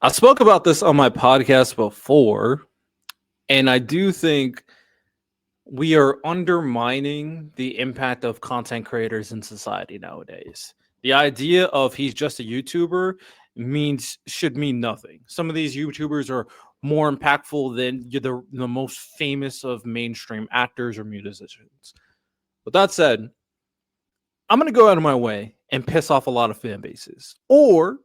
I spoke about this on my podcast before, and I do think we are undermining the impact of content creators in society nowadays. The idea of he's just a YouTuber means should mean nothing. Some of these YouTubers are more impactful than the most famous of mainstream actors or musicians. With that said, I'm going to go out of my way and piss off a lot of fan bases or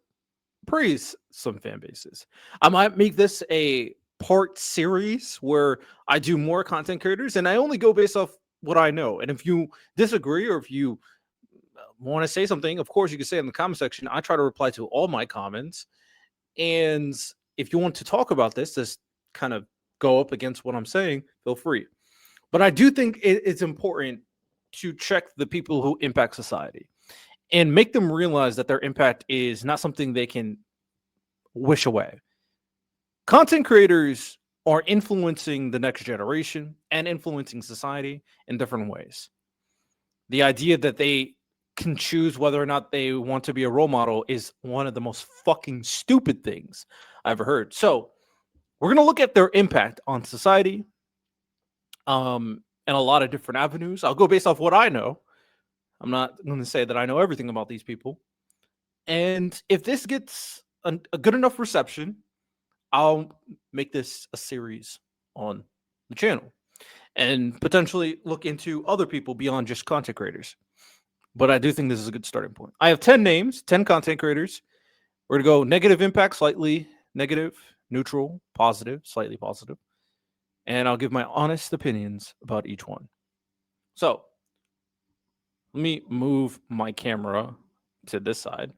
praise some fan bases. I might make this a part series where I do more content creators and I only go based off what I know. And if you disagree or if you want to say something, of course you can say it in the comment section. I try to reply to all my comments. And if you want to talk about this, just kind of go up against what I'm saying, feel free. But I do think it's important to check the people who impact society and make them realize that their impact is not something they can wish away. Content creators are influencing the next generation and influencing society in different ways. The idea that they can choose whether or not they want to be a role model is one of the most fucking stupid things I've ever heard. So, we're going to look at their impact on society and a lot of different avenues. I'll go based off what I know. I'm not going to say that I know everything about these people. And if this gets a good enough reception, I'll make this a series on the channel and potentially look into other people beyond just content creators. But I do think this is a good starting point. I have 10 names, 10 content creators. We're going to go negative impact, slightly negative, neutral, positive, slightly positive. And I'll give my honest opinions about each one. So let me move my camera to this side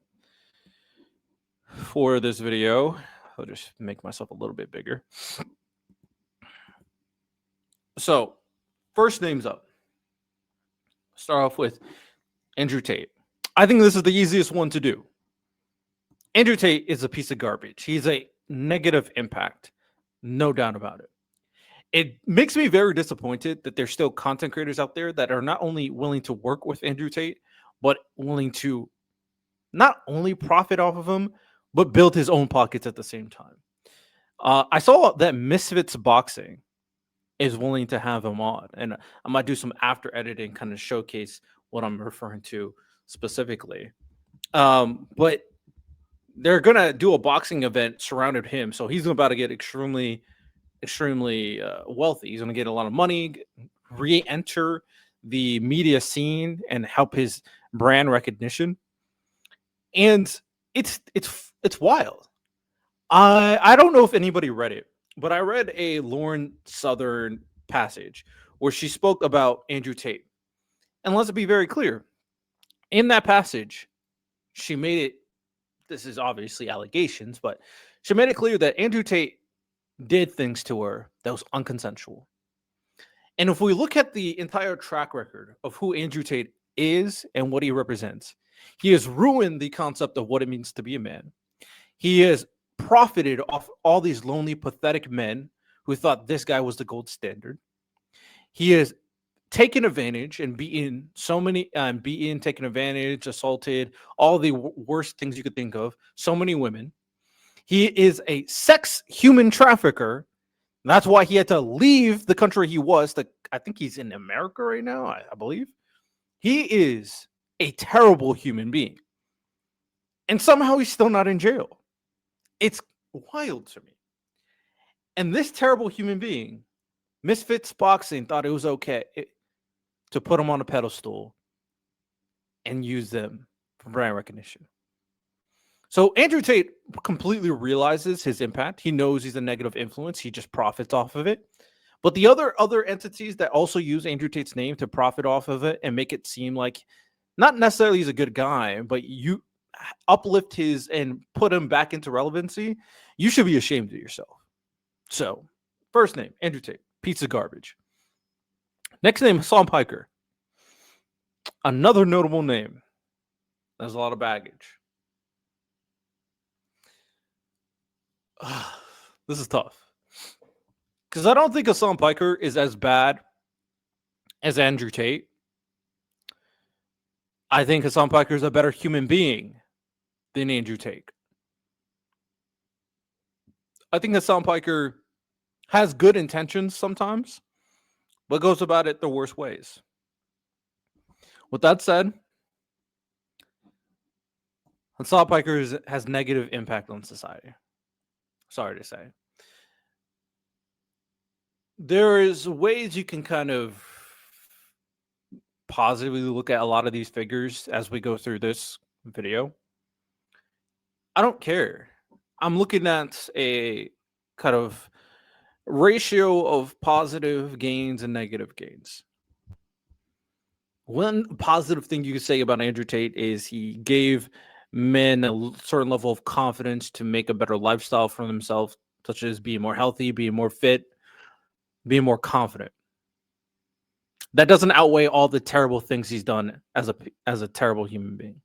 for this video. I'll just make myself a little bit bigger. So, first names up. Start off with Andrew Tate. I think this is the easiest one to do. Andrew Tate is a piece of garbage. He's a negative impact, no doubt about it. It makes me very disappointed that there's still content creators out there that are not only willing to work with Andrew Tate, but willing to not only profit off of him, but build his own pockets at the same time. I saw that Misfits Boxing is willing to have him on, and I might do some after editing, kind of showcase what I'm referring to specifically. But they're gonna do a boxing event surrounded him, so he's about to get extremely wealthy. He's gonna get a lot of money, re-enter the media scene, and help his brand recognition. And it's wild. I don't know if anybody read it, but I read a Lauren Southern passage where she spoke about Andrew Tate. And let's be very clear. In that passage, she made it, this is obviously allegations, but she made it clear that Andrew Tate did things to her that was unconsensual. And if we look at the entire track record of who Andrew Tate is and what he represents, he has ruined the concept of what it means to be a man. He has profited off all these lonely, pathetic men who thought this guy was the gold standard. He has taken advantage and beaten so many, taken advantage, assaulted, all the worst things you could think of, so many women. He is a sex human trafficker. That's why he had to leave the country he was. I think he's in America right now, I believe. He is a terrible human being. And somehow he's still not in jail. It's wild to me. And this terrible human being, Misfits Boxing, thought it was okay to put him on a pedestal and use them for brand recognition. So Andrew Tate completely realizes his impact. He knows he's a negative influence. He just profits off of it. But the other entities that also use Andrew Tate's name to profit off of it and make it seem like not necessarily he's a good guy, but you uplift his and put him back into relevancy, you should be ashamed of yourself. So, first name, Andrew Tate, piece of garbage. Next name, Hassan Piker. Another notable name. There's a lot of baggage. This is tough. Because I don't think Hassan Piker is as bad as Andrew Tate. I think Hassan Piker is a better human being than Andrew Tate. I think Hassan Piker has good intentions sometimes, but goes about it the worst ways. With that said, Hassan Piker has negative impact on society. Sorry to say. There is ways you can kind of positively look at a lot of these figures as we go through this video. I don't care. I'm looking at a kind of ratio of positive gains and negative gains. One positive thing you could say about Andrew Tate is he gave men a certain level of confidence to make a better lifestyle for themselves, such as being more healthy, being more fit, being more confident. That doesn't outweigh all the terrible things he's done as a terrible human being.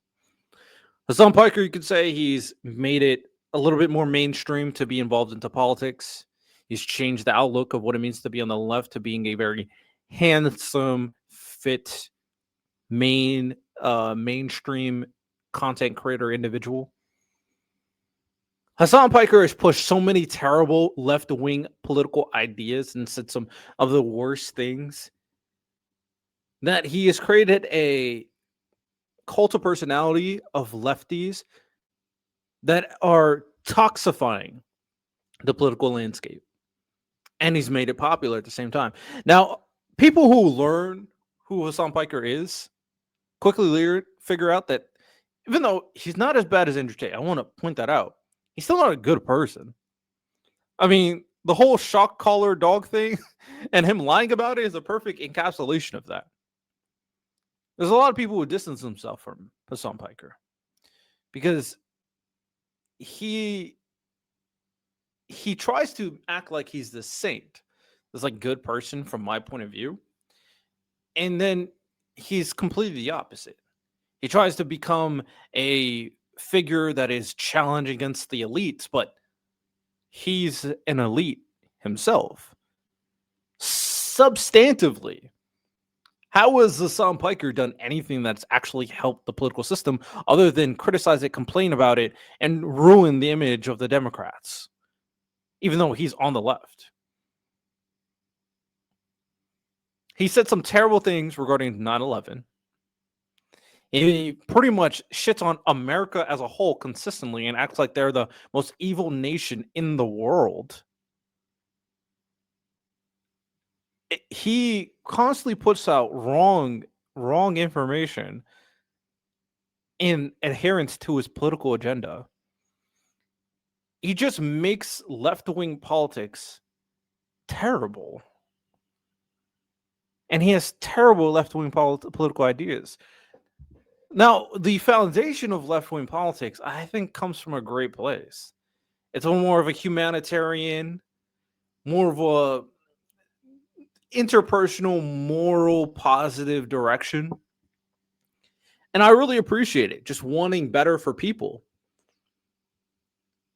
Hassan Piker, you could say he's made it a little bit more mainstream to be involved into politics. He's changed the outlook of what it means to be on the left to being a very handsome, fit, mainstream content creator individual. Hassan Piker has pushed so many terrible left-wing political ideas and said some of the worst things that he has created a cult of personality of lefties that are toxifying the political landscape. And he's made it popular at the same time. Now, people who learn who Hassan Piker is quickly figure out that even though he's not as bad as Andrew Tate, I want to point that out, he's still not a good person. I mean, the whole shock collar dog thing and him lying about it is a perfect encapsulation of that. There's a lot of people who distance themselves from Hassan Piker because he tries to act like he's the saint, this like good person from my point of view, and then he's completely the opposite. He tries to become a figure that is challenging against the elites, but he's an elite himself. Substantively, how has Hassan Piker done anything that's actually helped the political system other than criticize it, complain about it, and ruin the image of the Democrats, even though he's on the left? He said some terrible things regarding 9/11. He pretty much shits on America as a whole consistently and acts like they're the most evil nation in the world. He constantly puts out wrong information in adherence to his political agenda. He just makes left-wing politics terrible. And he has terrible left-wing political ideas. Now, the foundation of left-wing politics, I think, comes from a great place. It's more of a humanitarian, more of a interpersonal, moral, positive direction. And I really appreciate it, just wanting better for people.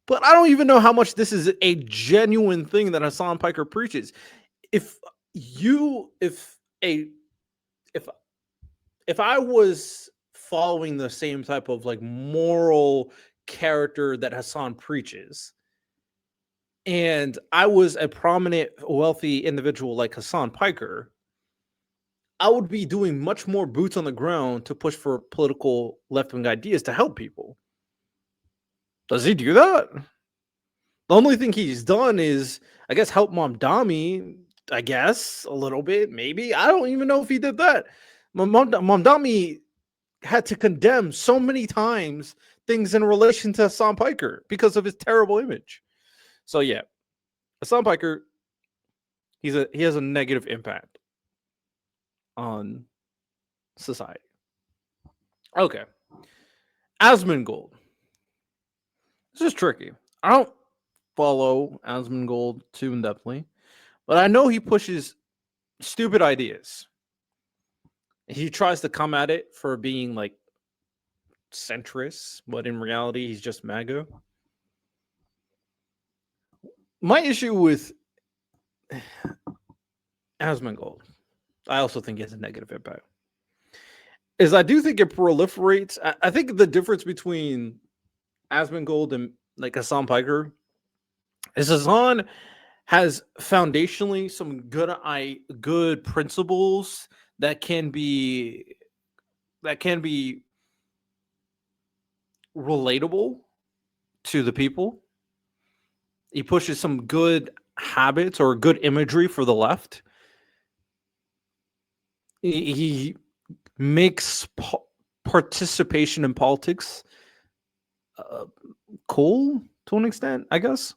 But I don't even know how much this is a genuine thing that Hassan Piker preaches. If I was following the same type of like moral character that Hassan preaches, and I was a prominent, wealthy individual like Hassan Piker, I would be doing much more boots on the ground to push for political left-wing ideas to help people. Does he do that? The only thing he's done is, I guess, help Mamdani, I guess, a little bit, maybe. I don't even know if he did that. Mamdani had to condemn so many times things in relation to Hassan Piker because of his terrible image. So yeah, Hassan Piker, he has a negative impact on society. Okay. Asmongold. This is tricky. I don't follow Asmongold too in-depthly, but I know he pushes stupid ideas. He tries to come at it for being like centrist, but in reality, he's just MAGA. My issue with Asmongold, I also think he has a negative impact, is I do think it proliferates. I think the difference between Asmongold and like Hassan Piker Zazan has foundationally some good principles that can be relatable to the people. He pushes some good habits or good imagery for the left. He makes participation in politics cool to an extent, I guess.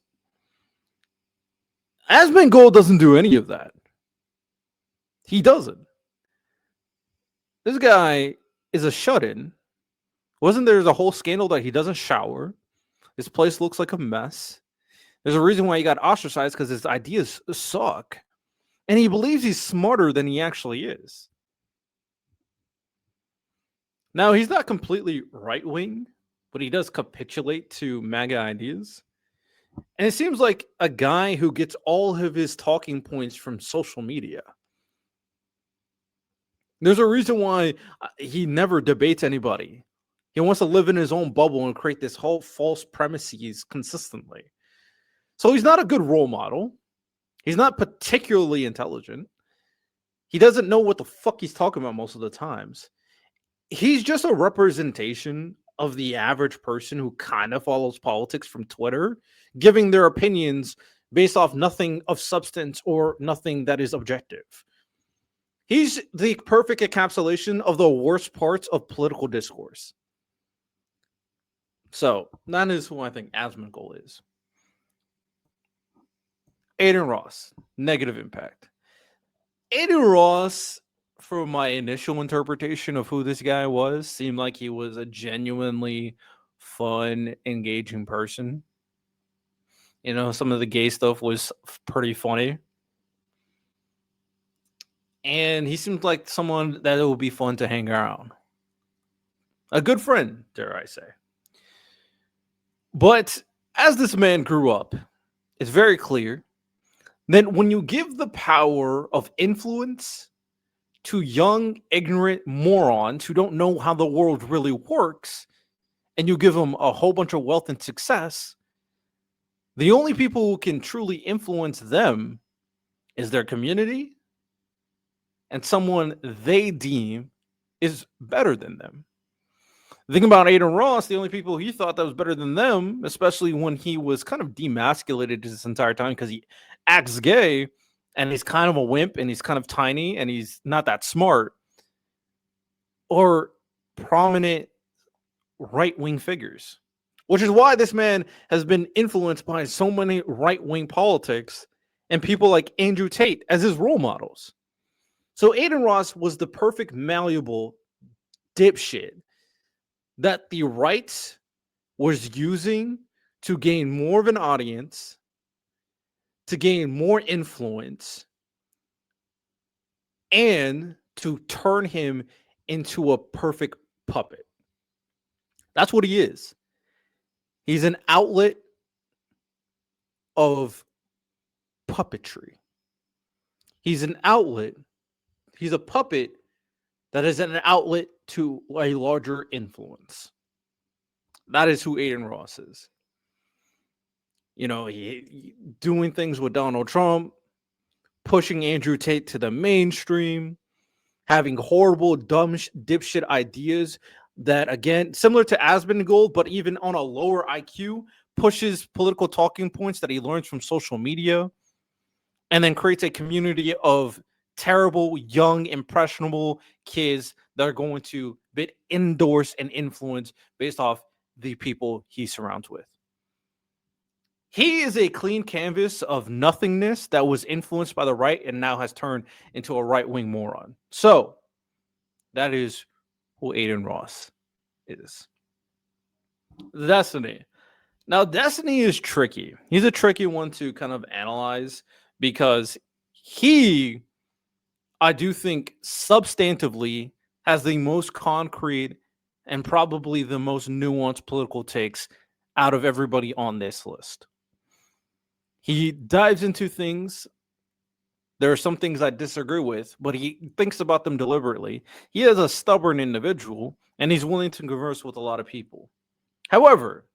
Asmongold doesn't do any of that. He doesn't. This guy is a shut-in. Wasn't there a whole scandal that he doesn't shower? His place looks like a mess. There's a reason why he got ostracized, because his ideas suck. And he believes he's smarter than he actually is. Now, he's not completely right-wing, but he does capitulate to MAGA ideas. And it seems like a guy who gets all of his talking points from social media. There's a reason why he never debates anybody. He wants to live in his own bubble and create this whole false premises consistently. So he's not a good role model. He's not particularly intelligent. He doesn't know what the fuck he's talking about most of the times. He's just a representation of the average person who kind of follows politics from Twitter, giving their opinions based off nothing of substance or nothing that is objective. He's the perfect encapsulation of the worst parts of political discourse. So that is who I think Asmongold is. Adin Ross, negative impact. Adin Ross, for my initial interpretation of who this guy was, seemed like he was a genuinely fun, engaging person. You know, some of the gay stuff was pretty funny. And he seemed like someone that it would be fun to hang around. A good friend, dare I say. But as this man grew up, it's very clear that when you give the power of influence to young, ignorant morons who don't know how the world really works, and you give them a whole bunch of wealth and success, the only people who can truly influence them is their community and someone they deem is better than them. The thing about Adin Ross, the only people he thought that was better than them, especially when he was kind of demasculated this entire time because he acts gay and he's kind of a wimp and he's kind of tiny and he's not that smart, or prominent right-wing figures, which is why this man has been influenced by so many right-wing politics and people like Andrew Tate as his role models. So Adin Ross was the perfect malleable dipshit that the right was using to gain more of an audience, to gain more influence, and to turn him into a perfect puppet. That's what he is. He's an outlet of puppetry. He's an outlet. He's a puppet that is an outlet to a larger influence. That is who Adin Ross is. You know, he doing things with Donald Trump, pushing Andrew Tate to the mainstream, having horrible, dumb, dipshit ideas that, again, similar to Asmongold, but even on a lower IQ, pushes political talking points that he learns from social media, and then creates a community of terrible, young, impressionable kids that are going to be endorsed and influenced based off the people he surrounds with. He is a clean canvas of nothingness that was influenced by the right and now has turned into a right-wing moron. So that is who Adin Ross is. Destiny. Now, Destiny is tricky. He's a tricky one to kind of analyze because he, I do think, substantively has the most concrete and probably the most nuanced political takes out of everybody on this list. He dives into things. There are some things I disagree with, but he thinks about them deliberately. He is a stubborn individual, and he's willing to converse with a lot of people. However,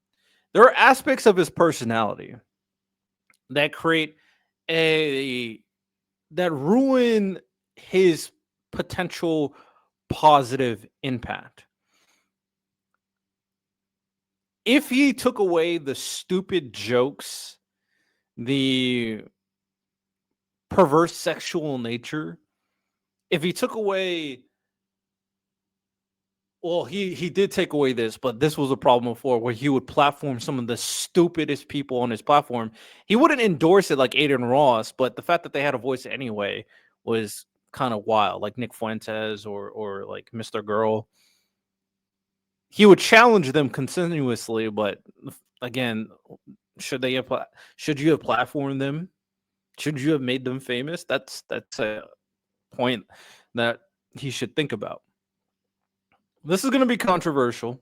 there are aspects of his personality that create a that ruin his potential positive impact. If he took away the stupid jokes, the perverse sexual nature, if he took away, well, he did take away this, but this was a problem before where he would platform some of the stupidest people on his platform. He wouldn't endorse it like Aiden Ross, but the fact that they had a voice anyway was kind of wild, like Nick Fuentes or like Mr. Girl. He would challenge them continuously, but again, should they have should you have platformed them? Should you have made them famous? That's a point that he should think about. This is going to be controversial.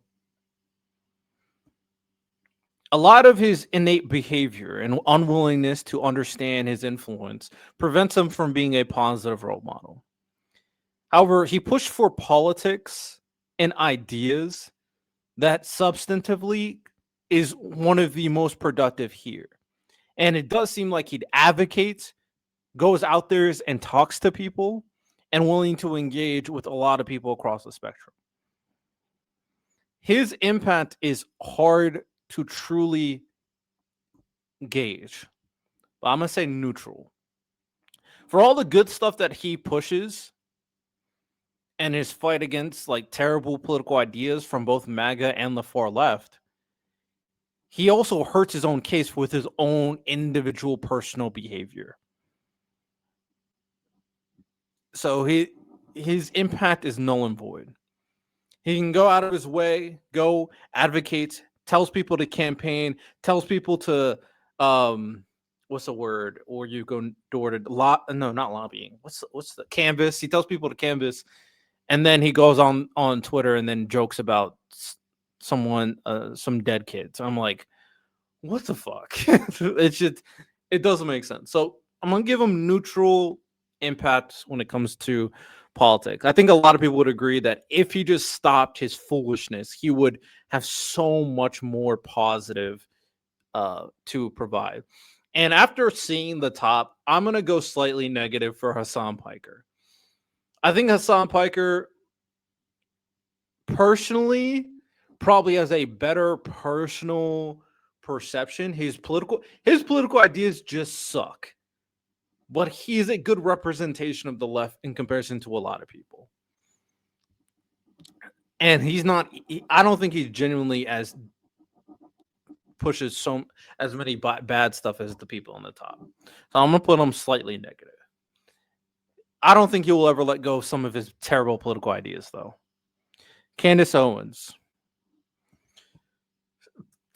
A lot of his innate behavior and unwillingness to understand his influence prevents him from being a positive role model. However, he pushed for politics and ideas that substantively is one of the most productive here. And it does seem like he'd advocate, goes out there and talks to people, and willing to engage with a lot of people across the spectrum. His impact is hard to truly gauge, but I'm going to say neutral. For all the good stuff that he pushes and his fight against like terrible political ideas from both MAGA and the far left, he also hurts his own case with his own individual personal behavior. So his impact is null and void. He can go out of his way, go advocate, tells people to campaign, tells people to what's the word? Or you go door to no, not lobbying. What's the canvas? He tells people to canvas, and then he goes on Twitter and then jokes about someone, some dead kids. I'm like, what the fuck? It doesn't make sense. So I'm gonna give him neutral impact when it comes to politics. I think a lot of people would agree that if he just stopped his foolishness, he would have so much more positive to provide. And after seeing the top, I'm gonna go slightly negative for Hassan Piker. I think Hassan Piker personally probably has a better personal perception. His political ideas just suck, but he's a good representation of the left in comparison to a lot of people. And he's not. I don't think he's genuinely as pushes as many bad stuff as the people on the top. So I'm gonna put him slightly negative. I don't think he will ever let go of some of his terrible political ideas, though. Candace Owens.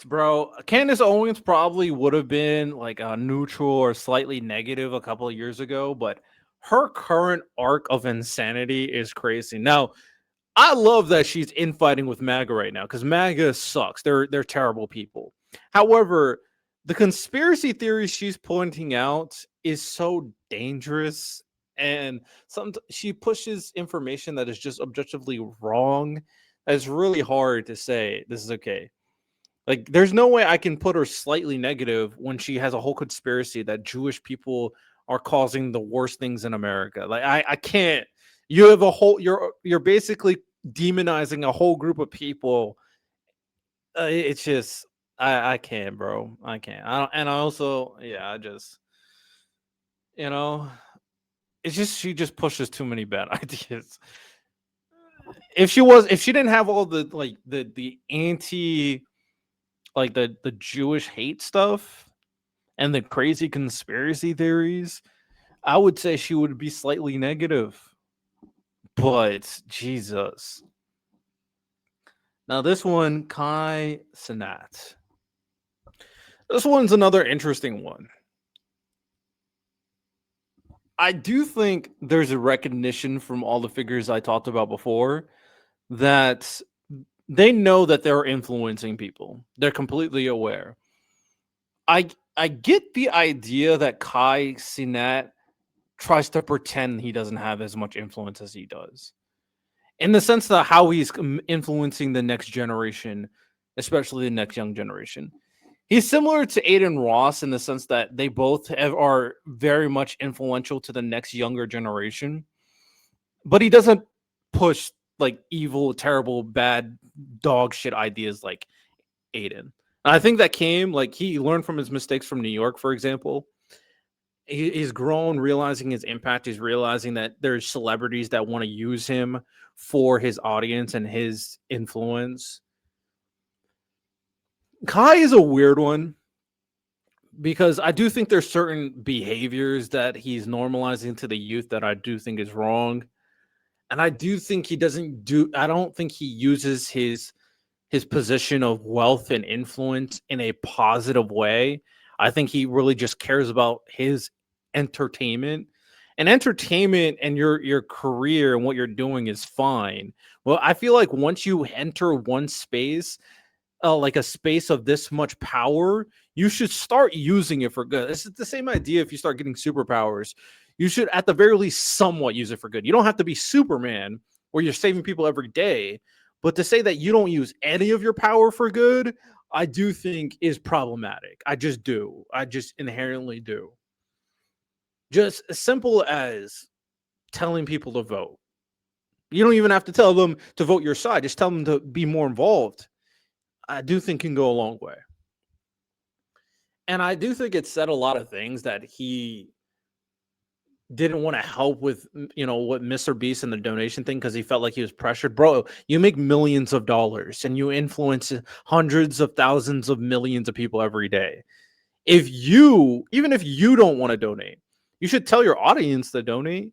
Bro, Candace Owens probably would have been like a neutral or slightly negative a couple of years ago, but her current arc of insanity is crazy. Now, I love that she's infighting with MAGA right now because MAGA sucks. They're terrible people. However, the conspiracy theories she's pointing out is so dangerous, and she pushes information that is just objectively wrong. It's really hard to say this is okay. Like, there's no way I can put her slightly negative when she has a whole conspiracy that Jewish people are causing the worst things in America. Like, I can't. You have a whole. You're basically demonizing a whole group of people. It's just I can't, bro. I can't. And I also, yeah, I just, it's just she just pushes too many bad ideas. If she didn't have all the like the anti, like the Jewish hate stuff and the crazy conspiracy theories, I would say she would be slightly negative. But Jesus. Now this one, Kai Cenat. This one's another interesting one. I do think there's a recognition from all the figures I talked about before that they know that they're influencing people. They're completely aware. I get the idea that Kai Cenat tries to pretend he doesn't have as much influence as he does, in the sense that how he's influencing the next generation, especially the next young generation. He's similar to Aiden Ross in the sense that they both are very much influential to the next younger generation, but he doesn't push like evil, terrible, bad dog shit ideas like Aiden. And I think that came like he learned from his mistakes from New York, for example. He's grown, realizing his impact. He's realizing that there's celebrities that want to use him for his audience and his influence. Kai is a weird one because I do think there's certain behaviors that he's normalizing to the youth that I do think is wrong. And I do think he doesn't do I don't think he uses his position of wealth and influence in a positive way. I think he really just cares about his entertainment. And entertainment and your career and what you're doing is fine. Well, I feel like once you enter one space, like a space of this much power, you should start using it for good. This is the same idea if you start getting superpowers. You should, at the very least, somewhat use it for good. You don't have to be Superman where you're saving people every day, but to say that you don't use any of your power for good, I do think is problematic. I just do. I just inherently do. Just as simple as telling people to vote. You don't even have to tell them to vote your side. Just tell them to be more involved. I do think can go a long way. And I do think it said a lot of things that he didn't want to help with, what Mr. Beast and the donation thing because he felt like he was pressured. Bro, you make millions of dollars and you influence hundreds of thousands of millions of people every day. Even if you don't want to donate, you should tell your audience to donate.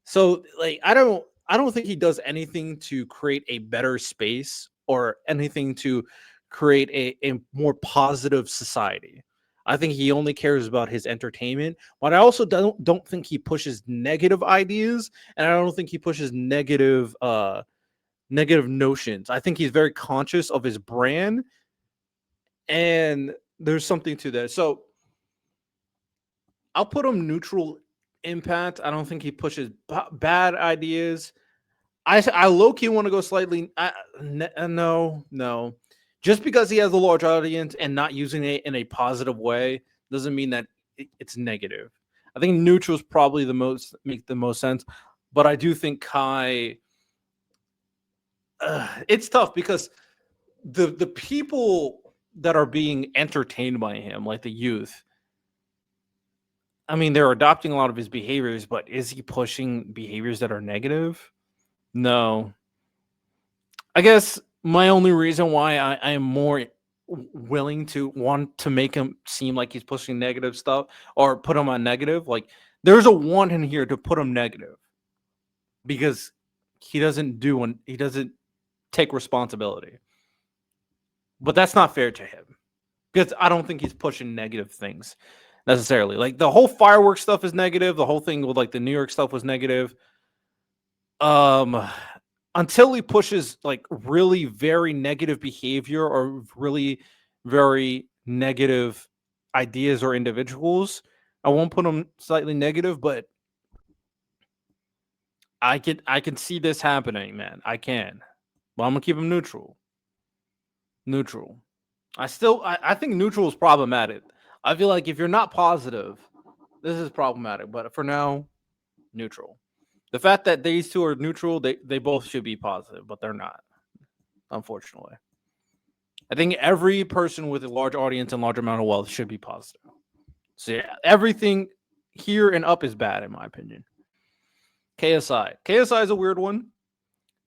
So like I don't think he does anything to create a better space or anything to create a more positive society. I think he only cares about his entertainment, but I also don't think he pushes negative ideas, and I don't think he pushes negative notions. I think he's very conscious of his brand, and there's something to that. So I'll put him neutral impact. I don't think he pushes bad ideas. I low key want to go slightly. No. Just because he has a large audience and not using it in a positive way doesn't mean that it's negative. I think neutral is probably make the most sense, but I do think Kai. It's tough because the people that are being entertained by him, like the youth. I mean, they're adopting a lot of his behaviors, but is he pushing behaviors that are negative? No. I guess my only reason why I am more willing to want to make him seem like he's pushing negative stuff or put him on negative, like there's a want in here to put him negative because he doesn't take responsibility. But that's not fair to him because I don't think he's pushing negative things necessarily. Like the whole fireworks stuff is negative. The whole thing with like the New York stuff was negative. Until he pushes like really very negative behavior or really very negative ideas or individuals, I won't put him slightly negative, but I can see this happening, man. I can. But I'm gonna keep him neutral. Neutral. I think neutral is problematic. I feel like if you're not positive, this is problematic. But for now, neutral. The fact that these two are neutral, they both should be positive, but they're not, unfortunately. I think every person with a large audience and large amount of wealth should be positive. So yeah, everything here and up is bad, in my opinion. KSI is a weird one.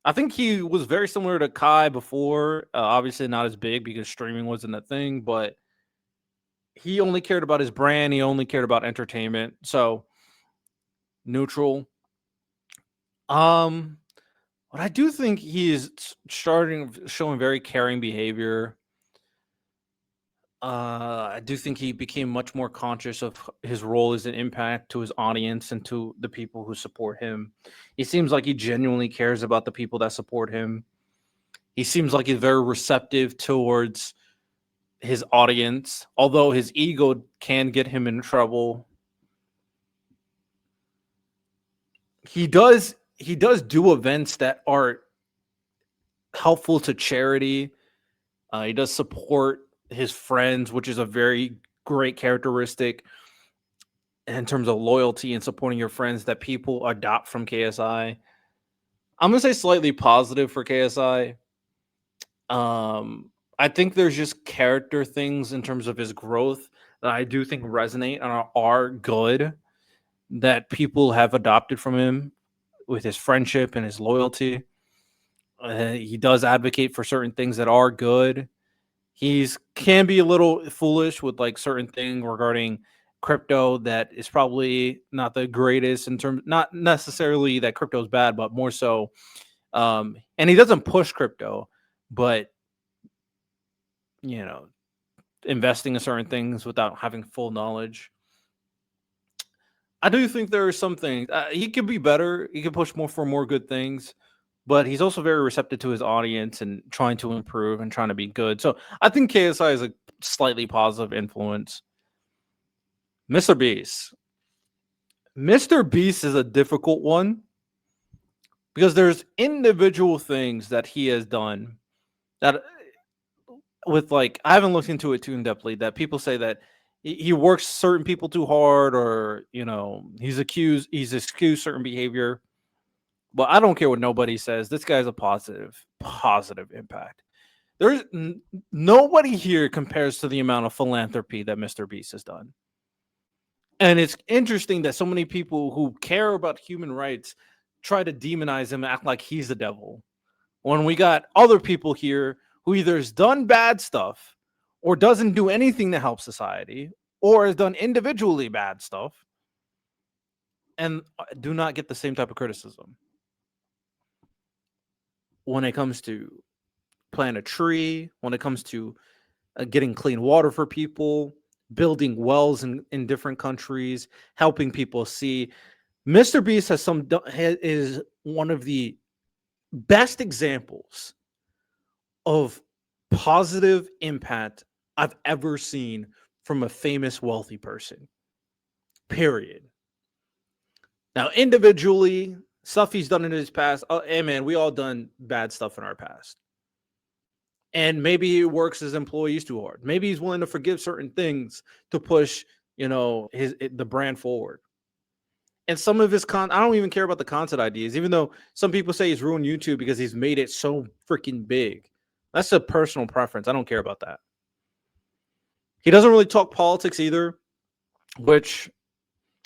I think he was very similar to Kai before. Obviously, not as big because streaming wasn't a thing, but he only cared about his brand. He only cared about entertainment. So neutral. But I do think he is showing very caring behavior. I do think he became much more conscious of his role as an impact to his audience and to the people who support him. He seems like he genuinely cares about the people that support him. He seems like he's very receptive towards his audience, although his ego can get him in trouble. He does do events that are helpful to charity. He does support his friends, which is a very great characteristic in terms of loyalty and supporting your friends that people adopt from KSI. I'm gonna say slightly positive for KSI. Um, I think there's just character things in terms of his growth that I do think resonate and are good that people have adopted from him with his friendship and his loyalty. He does advocate for certain things that are good. He's can be a little foolish with like certain thing regarding crypto that is probably not the greatest in terms, not necessarily that crypto is bad, but more so and he doesn't push crypto, but you know, investing in certain things without having full knowledge. I do think there are some things he could be better. He could push more for more good things, but he's also very receptive to his audience and trying to improve and trying to be good. So I think KSI is a slightly positive influence. Mr. Beast. Mr. Beast is a difficult one because there's individual things that he has done that with like I haven't looked into it too in depthly that people say that he works certain people too hard or he's excused certain behavior. But I don't care what nobody says. This guy's a positive impact. There's nobody here compares to the amount of philanthropy that Mr. Beast has done. And it's interesting that so many people who care about human rights try to demonize him and act like he's the devil. When we got other people here who either has done bad stuff or doesn't do anything to help society or has done individually bad stuff and do not get the same type of criticism. When it comes to plant a tree, when it comes to getting clean water for people, building wells in different countries, helping people see. Mr. Beast is one of the best examples of positive impact I've ever seen from a famous wealthy person. Period. Now, individually, stuff he's done in his past, hey man, we all done bad stuff in our past. And maybe he works his employees too hard. Maybe he's willing to forgive certain things to push, the brand forward. And some of his I don't even care about the content ideas, even though some people say he's ruined YouTube because he's made it so freaking big. That's a personal preference. I don't care about that. He doesn't really talk politics either, which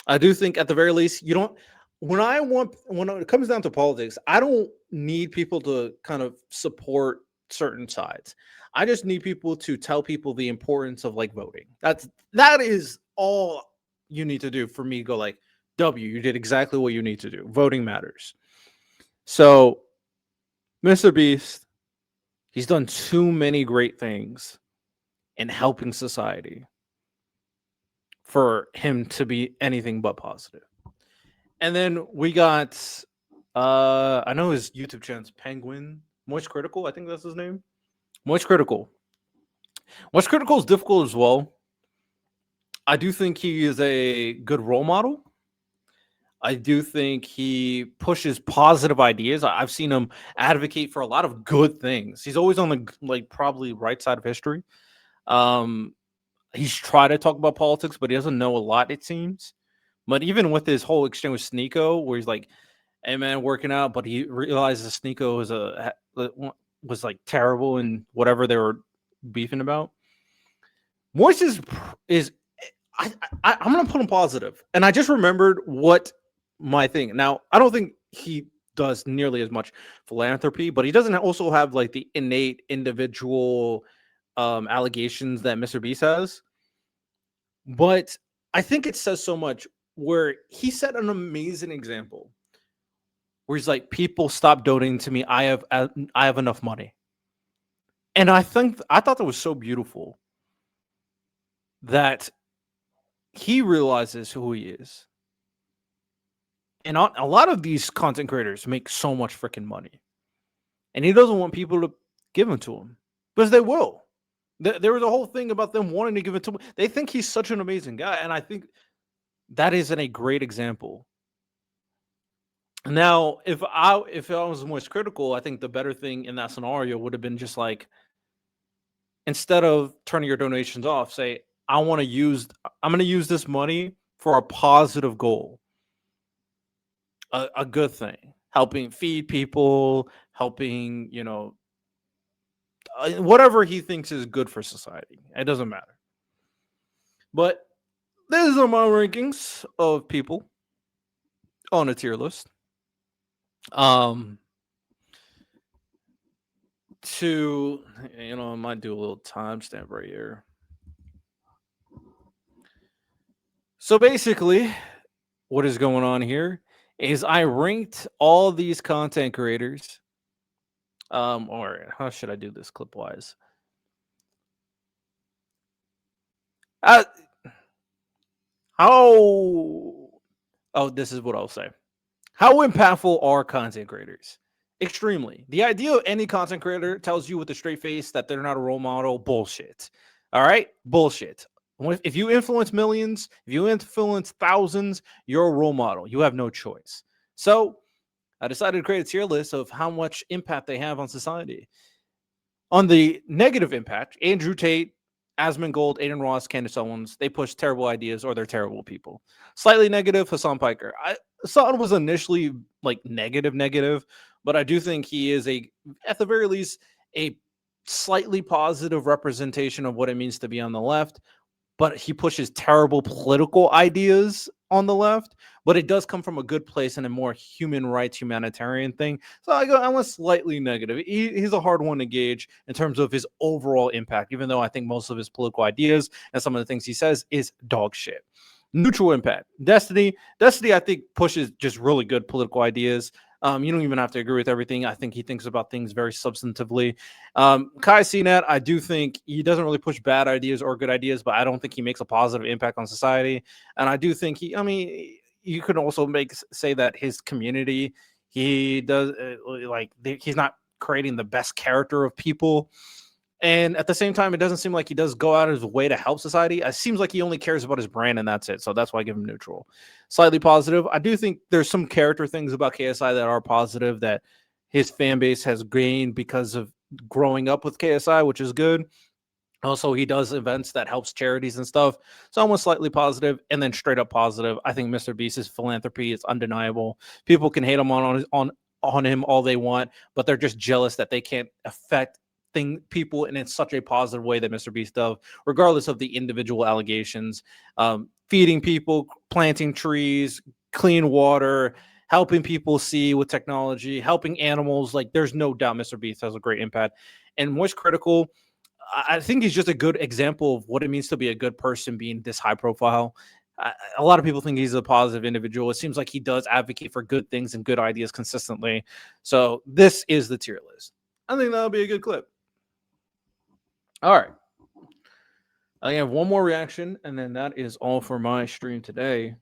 I do think at the very least, you don't. When it comes down to politics, I don't need people to kind of support certain sides. I just need people to tell people the importance of like voting. That is all you need to do for me to go like, W, you did exactly what you need to do. Voting matters. So, Mr. Beast, he's done too many great things in helping society for him to be anything but positive. And then we got I know his YouTube channel's Penguin Moist Critical, I think that's his name. Moist Critical. Moist Critical is difficult as well. I do think he is a good role model. I do think he pushes positive ideas. I've seen him advocate for a lot of good things. He's always on the probably right side of history. He's tried to talk about politics, but he doesn't know a lot, it seems. But even with his whole exchange with Sneeko, where he's like, "Hey man, working out," but he realizes Sneeko was like terrible in whatever they were beefing about. Moist is I'm gonna put him positive, and I just remembered what my thing. Now I don't think he does nearly as much philanthropy, but he doesn't also have like the innate individual allegations that Mr. Beast has. But I think it says so much where he set an amazing example where he's like, people stop donating to me. I have enough money. And I thought that was so beautiful that he realizes who he is. And a lot of these content creators make so much freaking money. And he doesn't want people to give them to him because they will. There was a whole thing about them wanting to give it to him. They think he's such an amazing guy. And I think that isn't a great example. Now, if I was most critical, I think the better thing in that scenario would have been just like, instead of turning your donations off, say, I'm going to use this money for a positive goal, a good thing, helping feed people, helping, whatever he thinks is good for society. It doesn't matter. But these are my rankings of people on a tier list. Um, to I might do a little timestamp right here. So basically, what is going on here is I ranked all these content creators. Or how should I do this clip wise? Uh, how? Oh, this is what I'll say. How impactful are content creators? Extremely. The idea of any content creator tells you with a straight face that they're not a role model. Bullshit. All right? Bullshit. If you influence millions, if you influence thousands, you're a role model. You have no choice. So I decided to create a tier list of how much impact they have on society. On the negative impact, Andrew Tate, Asmongold, Aiden Ross, Candace Owens, they push terrible ideas or they're terrible people. Slightly negative, Hassan Piker. Hassan was initially like negative, but I do think he is at the very least, a slightly positive representation of what it means to be on the left. But he pushes terrible political ideas on the left, but it does come from a good place and a more human rights, humanitarian thing. So I went slightly negative. He's a hard one to gauge in terms of his overall impact, even though I think most of his political ideas and some of the things he says is dog shit. Neutral impact. Destiny, I think, pushes just really good political ideas. You don't even have to agree with everything. I think he thinks about things very substantively. Kai Cenat, I do think he doesn't really push bad ideas or good ideas, but I don't think he makes a positive impact on society. And I do think you could also say that his community, he does he's not creating the best character of people. And at the same time, it doesn't seem like he does go out of his way to help society. It seems like he only cares about his brand and that's it. So that's why I give him neutral. Slightly positive. I do think there's some character things about KSI that are positive that his fan base has gained because of growing up with KSI, which is good. Also, he does events that helps charities and stuff. So almost slightly positive, and then straight up positive. I think Mr. Beast's philanthropy is undeniable. People can hate him on him all they want, but they're just jealous that they can't affect people in such a positive way that Mr. Beast does, regardless of the individual allegations. Feeding people, planting trees, clean water, helping people see with technology, helping animals. Like, there's no doubt Mr. Beast has a great impact. And what's critical, I think he's just a good example of what it means to be a good person being this high profile. A lot of people think he's a positive individual. It seems like he does advocate for good things and good ideas consistently. So this is the tier list. I think that'll be a good clip. All right. I have one more reaction, and then that is all for my stream today.